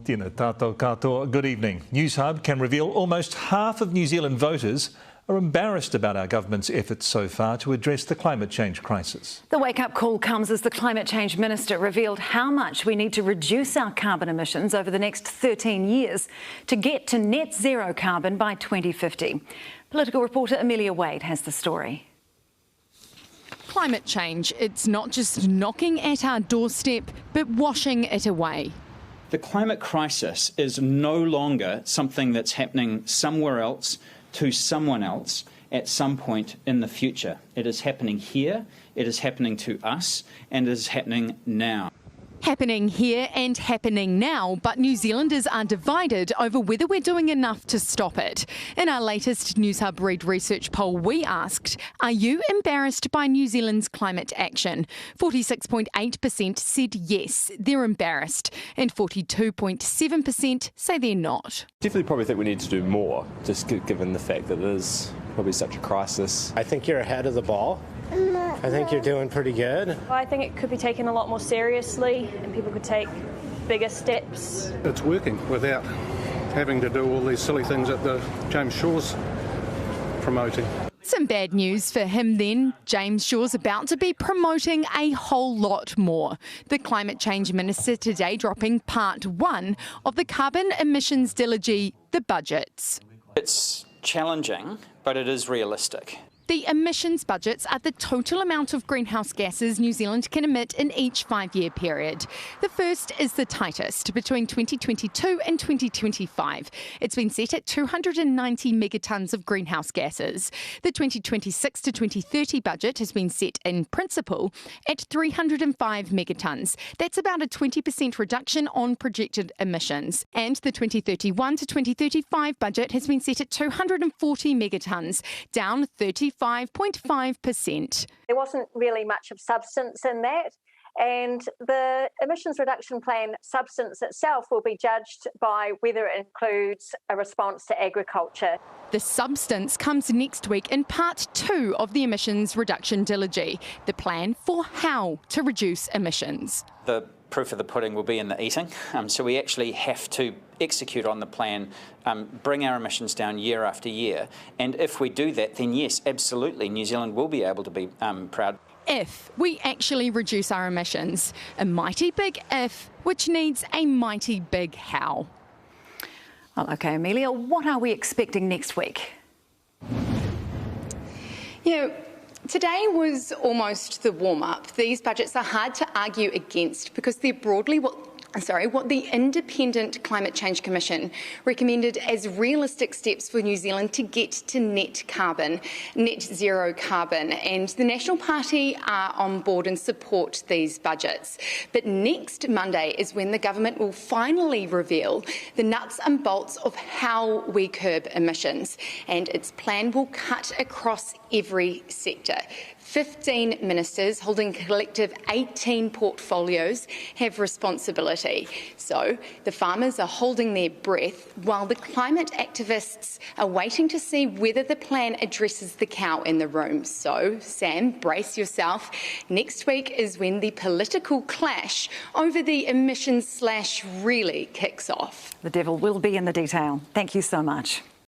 Tēnā tātou katoa. Good evening. Newshub can reveal almost half of New Zealand voters are embarrassed about our government's efforts so far to address the climate change crisis. The wake-up call comes as the Climate Change Minister revealed how much we need to reduce our carbon emissions over the next 13 years to get to net zero carbon by 2050. Political reporter Amelia Wade has the story. Climate change, it's not just knocking at our doorstep, but washing it away. The climate crisis is no longer something that's happening somewhere else to someone else at some point in the future. It is happening here, it is happening to us, and it is happening now. Happening here and happening now, but New Zealanders are divided over whether we're doing enough to stop it. In our latest Newshub Read research poll, we asked, are you embarrassed by New Zealand's climate action? 46.8% said yes, they're embarrassed, and 42.7% say they're not. Definitely probably think we need to do more, just given the fact that it is probably such a crisis. I think you're ahead of the ball. I think you're doing pretty good. I think it could be taken a lot more seriously and people could take bigger steps. It's working without having to do all these silly things that the James Shaw's promoting. Some bad news for him then. James Shaw's about to be promoting a whole lot more. The Climate Change Minister today dropping part one of the carbon emissions dilogy, the budgets. It's challenging, but it is realistic. The emissions budgets are the total amount of greenhouse gases New Zealand can emit in each 5-year period. The first is the tightest, between 2022 and 2025. It's been set at 290 megatons of greenhouse gases. The 2026 to 2030 budget has been set in principle at 305 megatons. That's about a 20% reduction on projected emissions. And the 2031 to 2035 budget has been set at 240 megatons, down 35.5%. There wasn't really much of substance in that, and the emissions reduction plan substance itself will be judged by whether it includes a response to agriculture. The substance comes next week in part two of the emissions reduction dilogy, the plan for how to reduce emissions. The proof of the pudding will be in the eating, so we actually have to execute on the plan, bring our emissions down year after year, and if we do that, then yes, absolutely, New Zealand will be able to be proud. If we actually reduce our emissions, a mighty big if, which needs a mighty big how. Well, OK, Amelia, what are we expecting next week? Today was almost the warm-up. These budgets are hard to argue against because they're broadly what the Independent Climate Change Commission recommended as realistic steps for New Zealand to get to net zero carbon. And the National Party are on board and support these budgets. But next Monday is when the government will finally reveal the nuts and bolts of how we curb emissions. And its plan will cut across every sector. 15 ministers holding collective 18 portfolios have responsibility. So the farmers are holding their breath while the climate activists are waiting to see whether the plan addresses the cow in the room. So, Sam, brace yourself. Next week is when the political clash over the emissions slash really kicks off. The devil will be in the detail. Thank you so much.